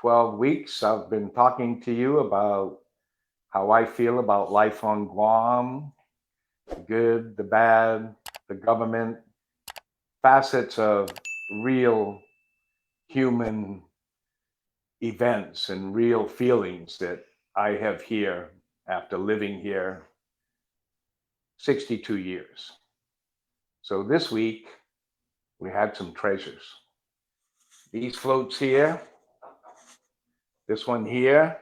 12 weeks, I've been talking to you about how I feel about life on Guam, the good, the bad, the government, facets of real human events and real feelings that I have here after living here 62 years. So this week, we had some treasures. These floats here, this one here,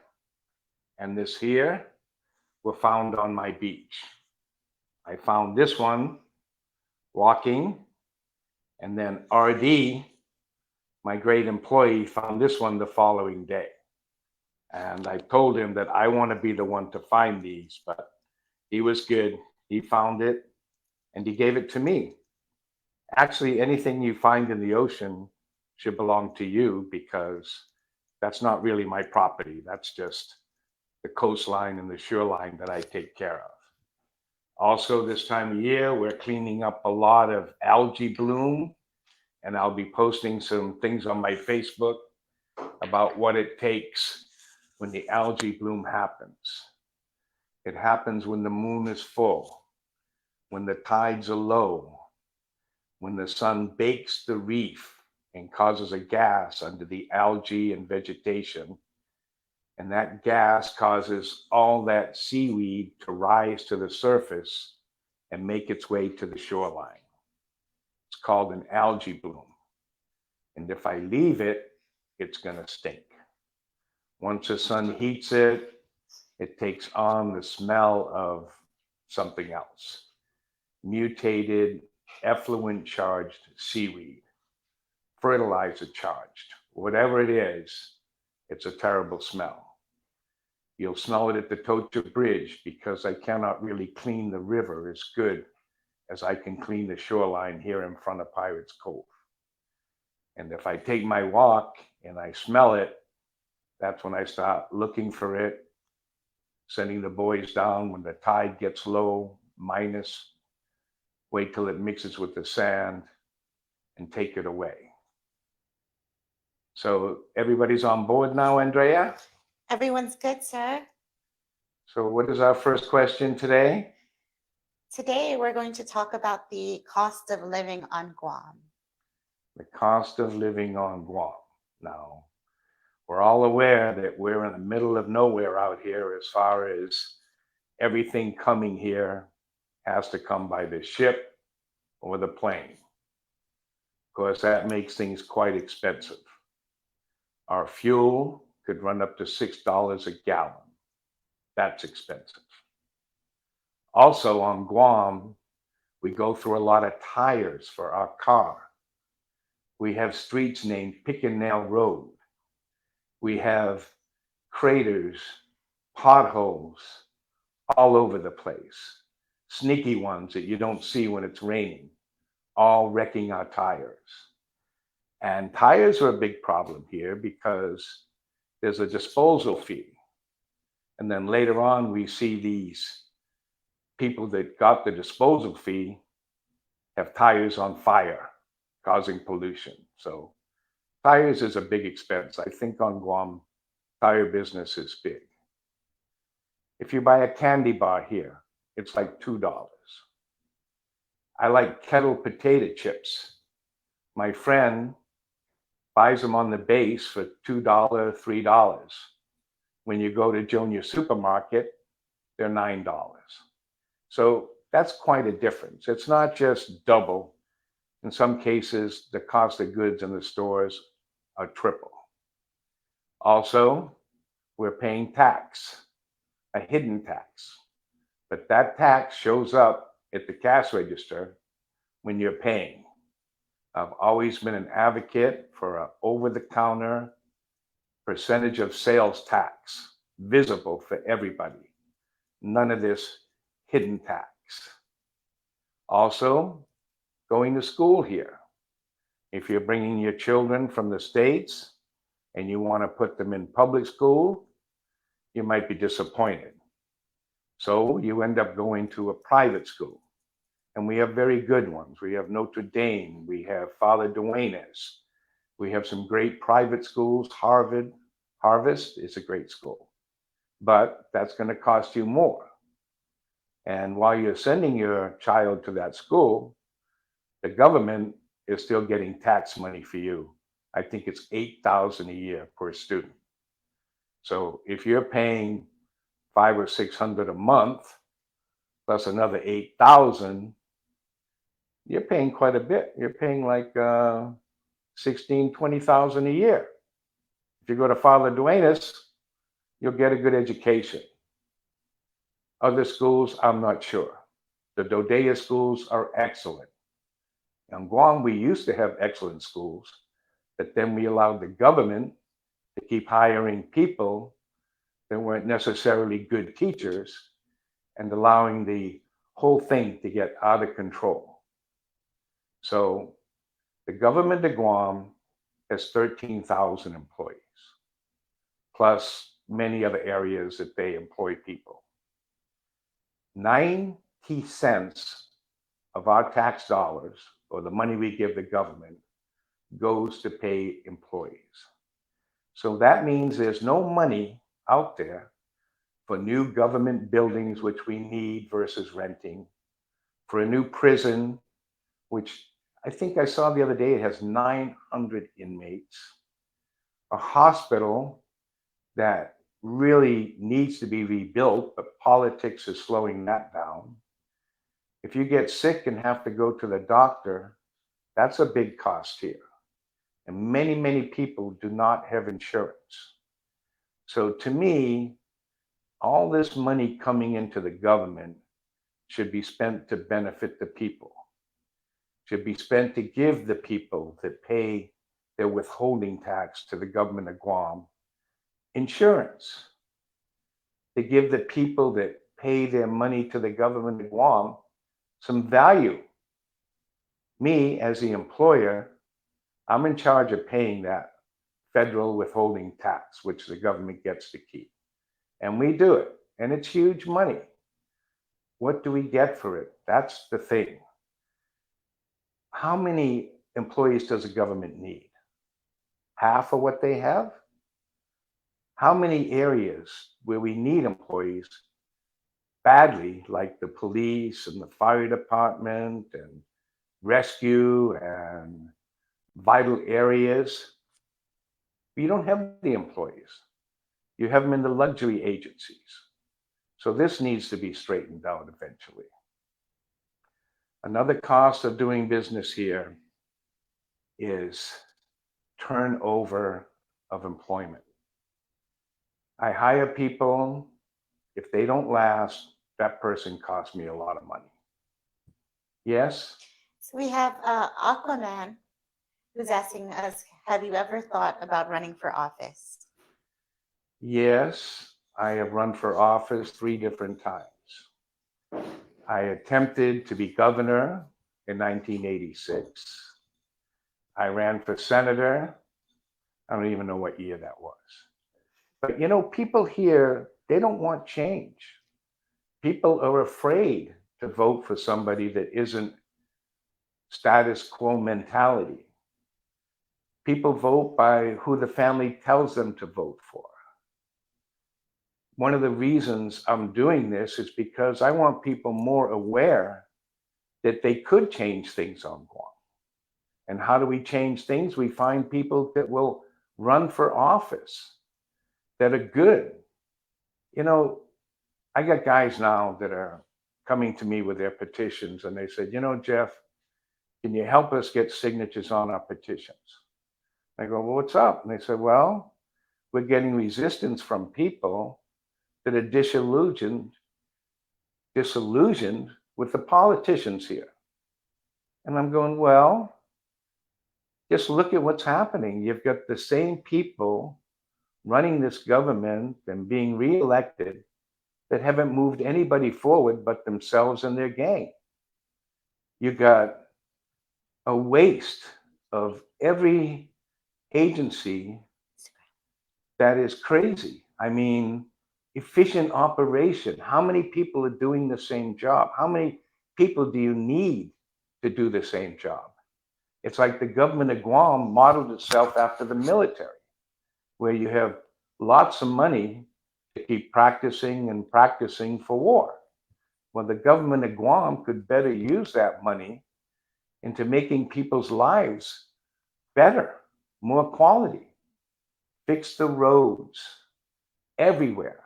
and this here were found on my beach. I found this one walking, and then RD, my great employee, found this one the following day. And I told him that I want to be the one to find these, but he was good. He found it and he gave it to me. Actually, anything you find in the ocean should belong to you because that's not really my property. That's just the coastline and the shoreline that I take care of. Also, this time of year, we're cleaning up a lot of algae bloom, and I'll be posting some things on my Facebook about what it takes when the algae bloom happens. It happens when the moon is full, when the tides are low, when the sun bakes the reef and causes a gas under the algae and vegetation. And that gas causes all that seaweed to rise to the surface and make its way to the shoreline. It's called an algae bloom. And if I leave it, it's going to stink. Once the sun heats it, it takes on the smell of something else. Mutated, effluent charged seaweed, fertilizer charged, whatever it is, it's a terrible smell. You'll smell it at the Tocha Bridge because I cannot really clean the river as good as I can clean the shoreline here in front of Pirates Cove. And if I take my walk and I smell it, that's when I start looking for it, sending the boys down when the tide gets low, minus, wait till it mixes with the sand and take it away. So everybody's on board now, Andrea? Everyone's good, sir. So what is our first question today? Today, we're going to talk about the cost of living on Guam. The cost of living on Guam. Now, we're all aware that we're in the middle of nowhere out here as far as everything coming here has to come by the ship or the plane. Of course, that makes things quite expensive. Our fuel could run up to $6 a gallon. That's expensive. Also on Guam, we go through a lot of tires for our car. We have streets named Pick and Nail Road. We have craters, potholes all over the place. Sneaky ones that you don't see when it's raining, all wrecking our tires. And tires are a big problem here because there's a disposal fee. And then later on, we see these people that got the disposal fee have tires on fire, causing pollution. So tires is a big expense. I think on Guam, tire business is big. If you buy a candy bar here, it's like $2. I like kettle potato chips. My friend buys them on the base for $2, $3. When you go to Junior Supermarket, they're $9. So that's quite a difference. It's not just double. In some cases, the cost of goods in the stores are triple. Also, we're paying tax, a hidden tax. But that tax shows up at the cash register when you're paying. I've always been an advocate for an over-the-counter percentage of sales tax, visible for everybody. None of this hidden tax. Also, going to school here. If you're bringing your children from the States and you want to put them in public school, you might be disappointed. So you end up going to a private school. And we have very good ones. We have Notre Dame. We have Father Duenas. We have some great private schools, Harvard Harvest is a great school, but that's going to cost you more. And while you're sending your child to that school, the government is still getting tax money for you. I think it's $8,000 a year per student. So if you're paying 500 or 600 a month plus another 8,000, you're paying quite a bit. You're paying like 16, 20,000 a year. If you go to Father Duenas, you'll get a good education. Other schools, I'm not sure. The Dodea schools are excellent. In Guam, we used to have excellent schools, but then we allowed the government to keep hiring people that weren't necessarily good teachers and allowing the whole thing to get out of control. So the government of Guam has 13,000 employees, plus many other areas that they employ people. 90 cents of our tax dollars, or the money we give the government, goes to pay employees. So that means there's no money out there for new government buildings, which we need versus renting, for a new prison, which I think I saw the other day, it has 900 inmates, a hospital that really needs to be rebuilt, but politics is slowing that down. If you get sick and have to go to the doctor, that's a big cost here. And many, many people do not have insurance. So to me, all this money coming into the government should be spent to benefit the people, should be spent to give the people that pay their withholding tax to the government of Guam insurance, to give the people that pay their money to the government of Guam some value. Me, as the employer, I'm in charge of paying that federal withholding tax, which the government gets to keep. And we do it, and it's huge money. What do we get for it? That's the thing. How many employees does the government need? Half of what they have? How many areas where we need employees badly, like the police and the fire department and rescue and vital areas, you don't have the employees. You have them in the luxury agencies. So this needs to be straightened out eventually. Another cost of doing business here is turnover of employment. I hire people. If they don't last, that person costs me a lot of money. Yes? So we have Aquaman who's asking us, have you ever thought about running for office? Yes, I have run for office 3 different times. I attempted to be governor in 1986. I ran for senator. I don't even know what year that was. But you know, people here, they don't want change. People are afraid to vote for somebody that isn't status quo mentality. People vote by who the family tells them to vote for. One of the reasons I'm doing this is because I want people more aware that they could change things on Guam. And how do we change things? We find people that will run for office that are good. You know, I got guys now that are coming to me with their petitions, and they said, you know, Jeff, can you help us get signatures on our petitions? I go, well, what's up? And they said, well, we're getting resistance from people that are disillusioned with the politicians here. And I'm going, well, just look at what's happening. You've got the same people running this government and being reelected that haven't moved anybody forward but themselves and their gang. You got a waste of every agency that is crazy. I mean, efficient operation. How many people are doing the same job? How many people do you need to do the same job? It's like the government of Guam modeled itself after the military, where you have lots of money to keep practicing and practicing for war. Well, the government of Guam could better use that money into making people's lives better, more quality, fix the roads everywhere,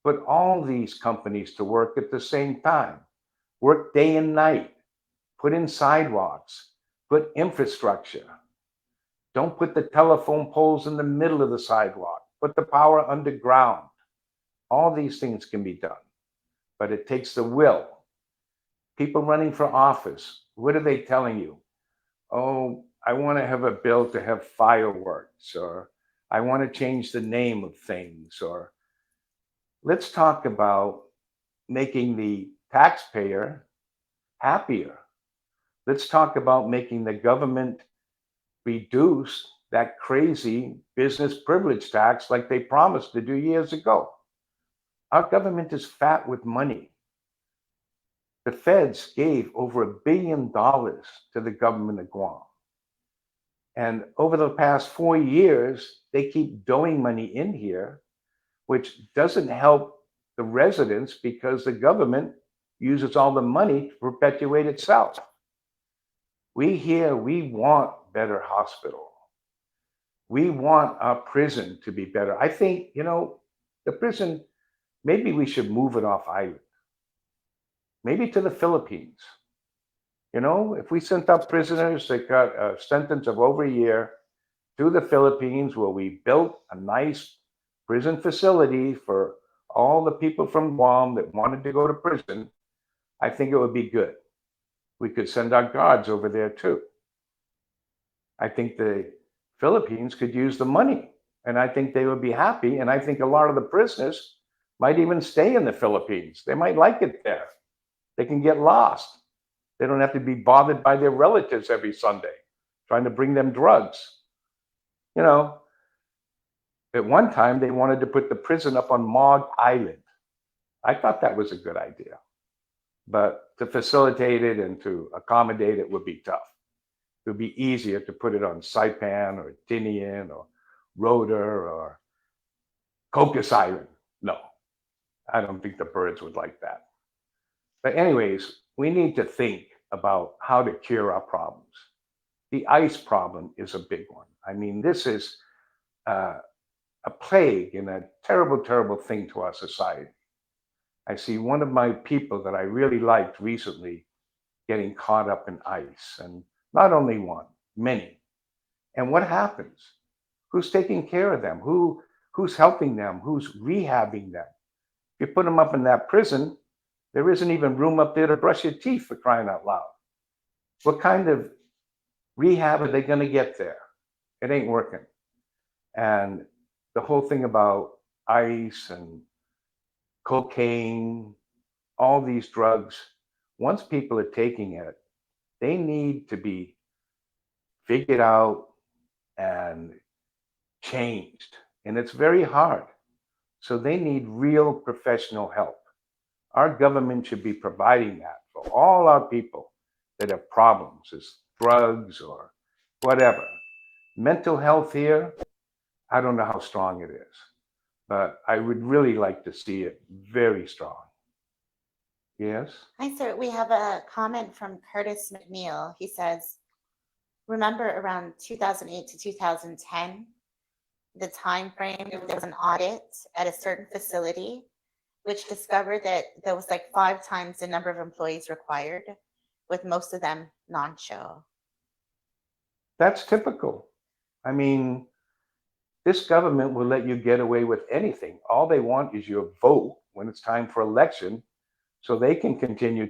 put all these companies to work at the same time, work day and night, put in sidewalks, put infrastructure. Don't put the telephone poles in the middle of the sidewalk, put the power underground. All these things can be done, but it takes the will. People running for office, what are they telling you? Oh, I want to have a bill to have fireworks, or I want to change the name of things, or let's talk about making the taxpayer happier. Let's talk about making the government reduce that crazy business privilege tax like they promised to do years ago. Our government is fat with money. The feds gave over $1 billion to the government of Guam. And over the past 4 years, they keep doing money in here, which doesn't help the residents because the government uses all the money to perpetuate itself. We want better hospital. We want our prison to be better. I think, the prison, maybe we should move it off island, maybe to the Philippines. If we sent our prisoners that got a sentence of over a year to the Philippines, where we built a nice prison facility for all the people from Guam that wanted to go to prison, I think it would be good. We could send our guards over there too. I think the Philippines could use the money, and I think they would be happy. And I think a lot of the prisoners might even stay in the Philippines. They might like it there. They can get lost. They don't have to be bothered by their relatives every Sunday trying to bring them drugs. At one time, they wanted to put the prison up on Maud Island. I thought that was a good idea. But to facilitate it and to accommodate it would be tough. It would be easier to put it on Saipan or Tinian or Rhoda or Cocos Island. No, I don't think the birds would like that. But anyways, we need to think about how to cure our problems. The ice problem is a big one. I mean, this is a plague and a terrible, terrible thing to our society. I see one of my people that I really liked recently getting caught up in ice, and not only one, many. And what happens? Who's taking care of them? Who's helping them? Who's rehabbing them? If you put them up in that prison, there isn't even room up there to brush your teeth, for crying out loud. What kind of rehab are they going to get there? It ain't working. And the whole thing about ice and cocaine, all these drugs, once people are taking it, they need to be figured out and changed. And it's very hard. So they need real professional help. Our government should be providing that for all our people that have problems, as drugs or whatever. Mental health here, I don't know how strong it is, but I would really like to see it very strong. Yes? Hi, sir. We have a comment from Curtis McNeil. He says, remember around 2008 to 2010, the time frame, there was an audit at a certain facility which discovered that there was like 5 times the number of employees required, with most of them non-show. That's typical. I mean, this government will let you get away with anything. All they want is your vote when it's time for election, so they can continue,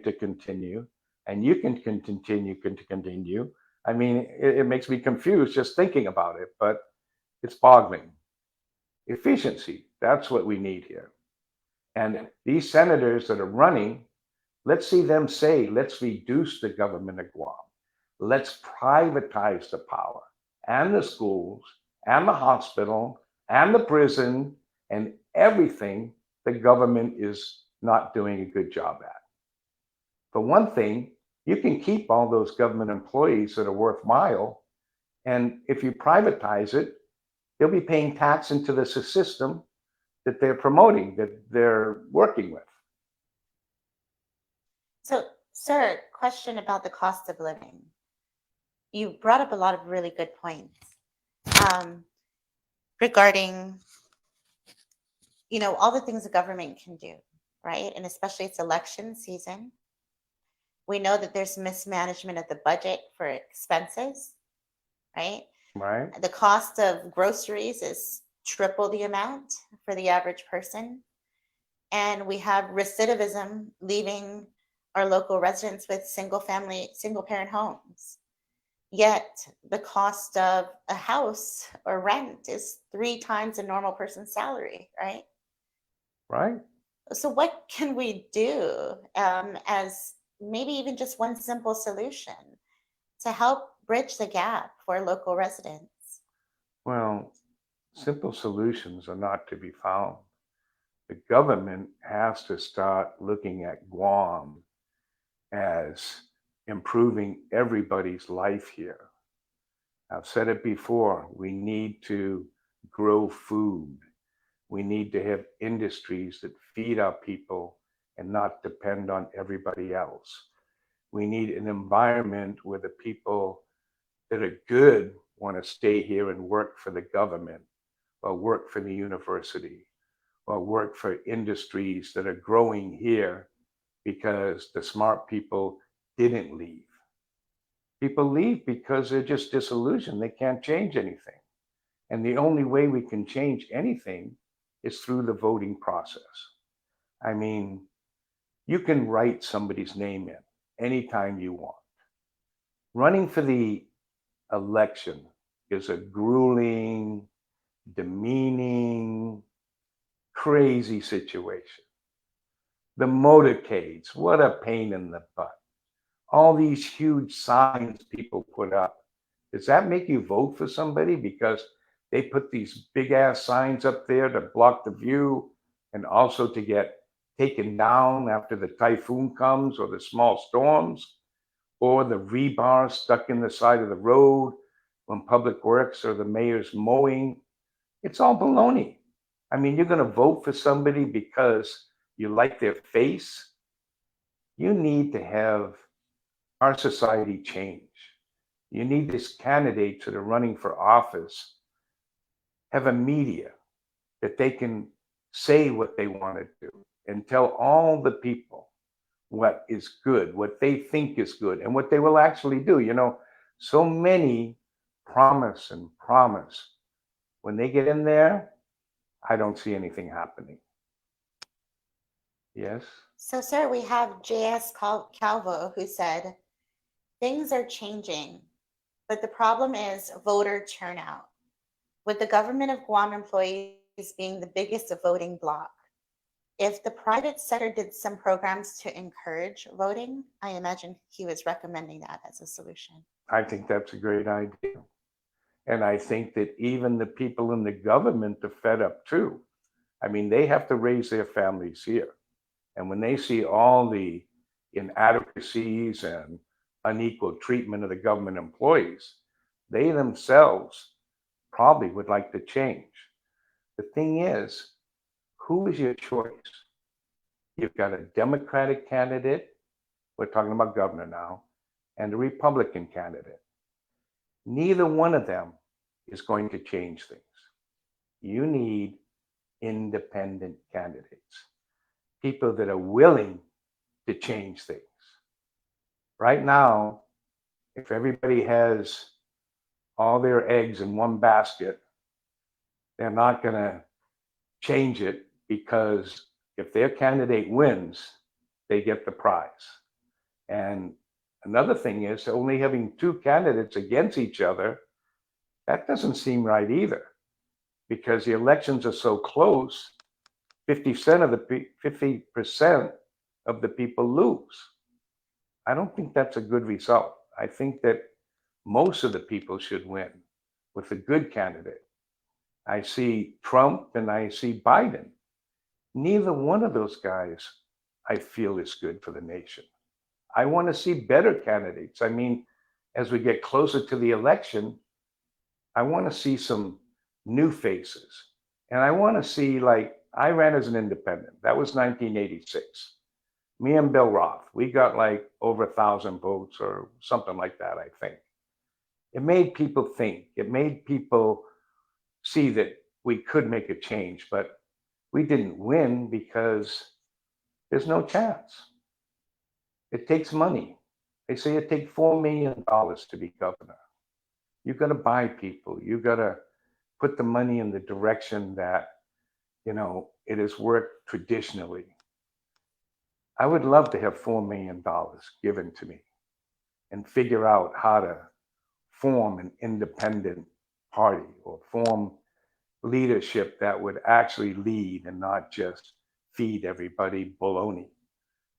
and you can continue. I mean, it makes me confused just thinking about it, but it's boggling. Efficiency, that's what we need here. And these senators that are running, let's see them say, let's reduce the government of Guam. Let's privatize the power and the schools and the hospital and the prison and everything the government is not doing a good job at. For one thing, you can keep all those government employees that are worthwhile. And if you privatize it, They'll be paying tax into the system that they're promoting, that they're working with. So, sir, question about the cost of living. You brought up a lot of really good points um, regarding, all the things the government can do, right? And especially it's election season. We know that there's mismanagement of the budget for expenses, right? Right? The cost of groceries is triple the amount for the average person. And we have recidivism leaving our local residents with single parent homes. Yet the cost of a house or rent is 3 times a normal person's salary, right? Right? So, what can we do as maybe even just one simple solution to help bridge the gap for local residents? Well, simple solutions are not to be found. The government has to start looking at Guam as improving everybody's life here. I've said it before, we need to grow food. We need to have industries that feed our people and not depend on everybody else. We need an environment where the people that are good want to stay here and work for the government or work for the university or work for industries that are growing here because the smart people didn't leave. People leave because they're just disillusioned. They can't change anything. And the only way we can change anything is through the voting process. I mean, you can write somebody's name in anytime you want. Running for the election is a grueling, demeaning, crazy situation. The motorcades, what a pain in the butt. All these huge signs people put up. Does that make you vote for somebody because they put these big ass signs up there to block the view and also to get taken down after the typhoon comes or the small storms or the rebar stuck in the side of the road when public works or the mayor's mowing? It's all baloney. I mean, you're going to vote for somebody because you like their face. You need to have our society change. You need these candidates that are running for office have a media that they can say what they want to do and tell all the people what is good, what they think is good, and what they will actually do. So many promise and promise. When they get in there, I don't see anything happening. Yes? So, sir, we have J.S. Calvo who said, things are changing, but the problem is voter turnout. With the government of Guam employees being the biggest voting bloc, if the private sector did some programs to encourage voting, I imagine he was recommending that as a solution. I think that's a great idea. And I think that even the people in the government are fed up too. I mean, they have to raise their families here. And when they see all the inadequacies and unequal treatment of the government employees, they themselves probably would like to change. The thing is, who is your choice? You've got a Democratic candidate, we're talking about governor now, and a Republican candidate. Neither one of them is going to change things. You need independent candidates, people that are willing to change things. Right now, if everybody has all their eggs in one basket, they're not going to change it because if their candidate wins, they get the prize. And another thing is only having 2 candidates against each other, that doesn't seem right either, because the elections are so close, 50% of the people lose. I don't think that's a good result. I think that most of the people should win with a good candidate. I see Trump and I see Biden. Neither one of those guys I feel is good for the nation. I want to see better candidates. I mean, as we get closer to the election, I want to see some new faces. And I want to see, like, I ran as an independent. That was 1986. Me and Bill Roth, we got like over 1,000 votes or something like that, I think. It made people think. It made people see that we could make a change, but we didn't win because there's no chance. It takes money. They say it takes $4 million to be governor. You got to buy people. You got to put the money in the direction that, it has worked traditionally. I would love to have $4 million given to me and figure out how to form an independent party or form leadership that would actually lead and not just feed everybody baloney.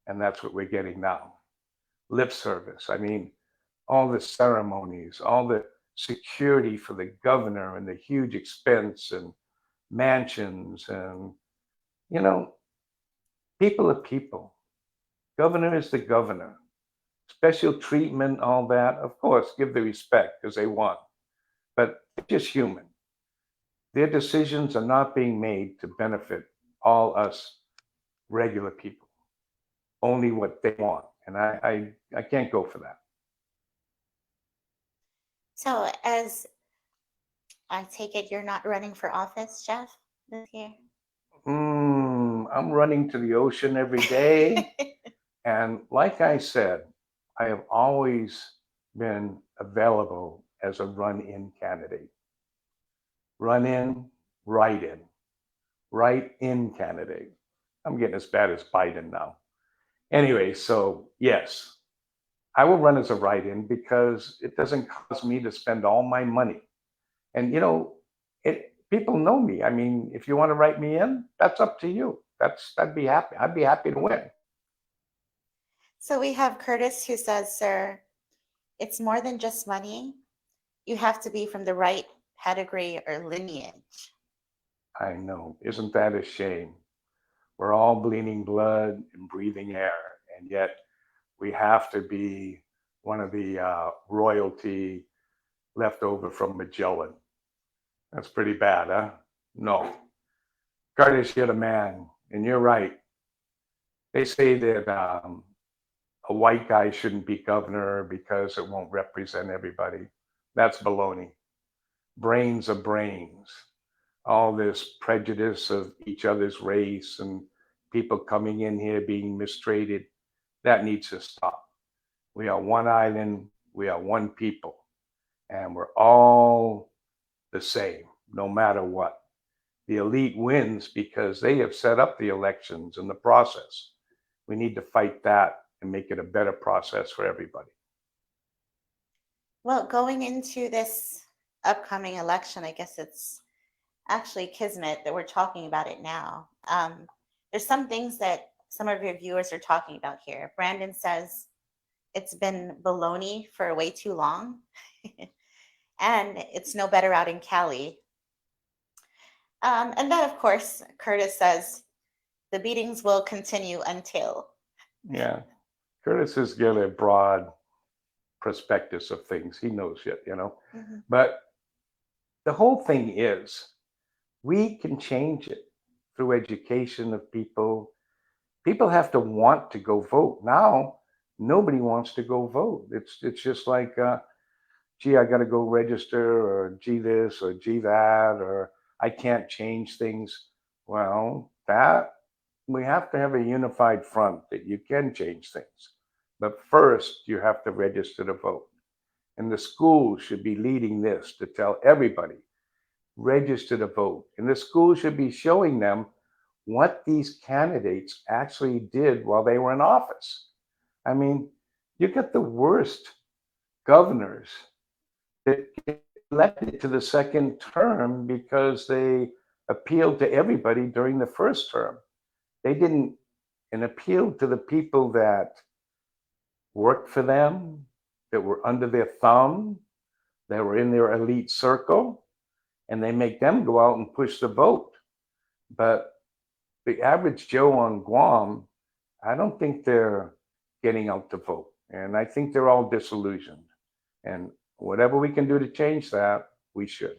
And that's what we're getting now. Lip service. I mean, all the ceremonies, all the security for the governor and the huge expense and mansions and, you know, people are people. Governor is the governor. Special treatment, all that, of course, give the respect because they won. But they're just human. Their decisions are not being made to benefit all us regular people, only what they want. And I can't go for that. So, as I take it, you're not running for office, Jeff, this year? I'm running to the ocean every day. And like I said, I have always been available as a run-in candidate. Run in, write-in candidate. I'm getting as bad as Biden now. Anyway, so yes, I will run as a write-in because it doesn't cost me to spend all my money. And people know me. I mean, if you want to write me in, that's up to you. I'd be happy. I'd be happy to win. So we have Curtis who says, sir, it's more than just money. You have to be from the right pedigree or lineage. I know. Isn't that a shame? We're all bleeding blood and breathing air, and yet we have to be one of the royalty left over from Magellan. That's pretty bad, huh? No. Curtis, you're the man, and you're right. They say that a white guy shouldn't be governor because it won't represent everybody. That's baloney. Brains are brains. All this prejudice of each other's race and people coming in here being mistreated, that needs to stop. We are one island, we are one people, and we're all the same, no matter what. The elite wins because they have set up the elections and the process. We need to fight that and make it a better process for everybody. Well, going into this upcoming election, I guess it's actually kismet that we're talking about it now. There's some things that some of your viewers are talking about here. Brandon says it's been baloney for way too long, and it's no better out in Cali. And then, of course, Curtis says the beatings will continue until. Yeah. Curtis has got a broad prospectus of things. He knows it, Mm-hmm. But the whole thing is we can change it through education of people. People have to want to go vote. Now, nobody wants to go vote. It's just like, gee, I got to go register, or gee this, or gee that, or I can't change things. Well, that we have to have a unified front that you can change things. But first, you have to register to vote. And the schools should be leading this to tell everybody, register to vote. And the school should be showing them what these candidates actually did while they were in office. I mean, you get the worst governors that get elected to the second term because they appealed to everybody during the first term. They didn't and appealed to the people that worked for them, that were under their thumb, that were in their elite circle, and they make them go out and push the vote. But the average Joe on Guam, I don't think they're getting out to vote. And I think they're all disillusioned. And whatever we can do to change that, we should.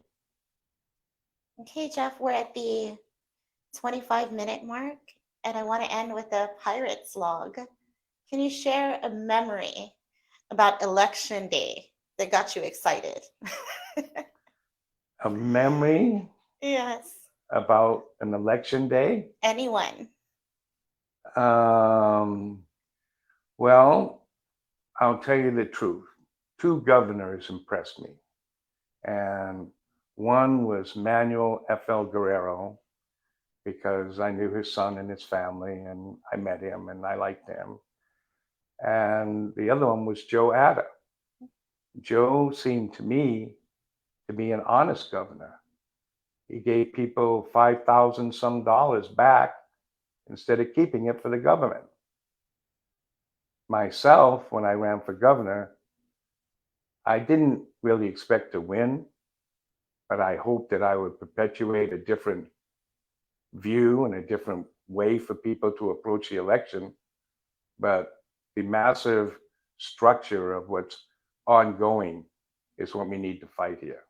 Okay, Jeff, we're at the 25-minute mark, and I want to end with a Pirates log. Can you share a memory about election day that got you excited? A memory Yes. about an election day? Anyone? Well, I'll tell you the truth. Two governors impressed me. And one was Manuel F.L. Guerrero, because I knew his son and his family, and I met him and I liked him. And the other one was Joe Adda. Joe seemed to me to be an honest governor. He gave people 5,000 some dollars back instead of keeping it for the government. Myself, when I ran for governor, I didn't really expect to win, but I hoped that I would perpetuate a different view and a different way for people to approach the election. But the massive structure of what's ongoing is what we need to fight here.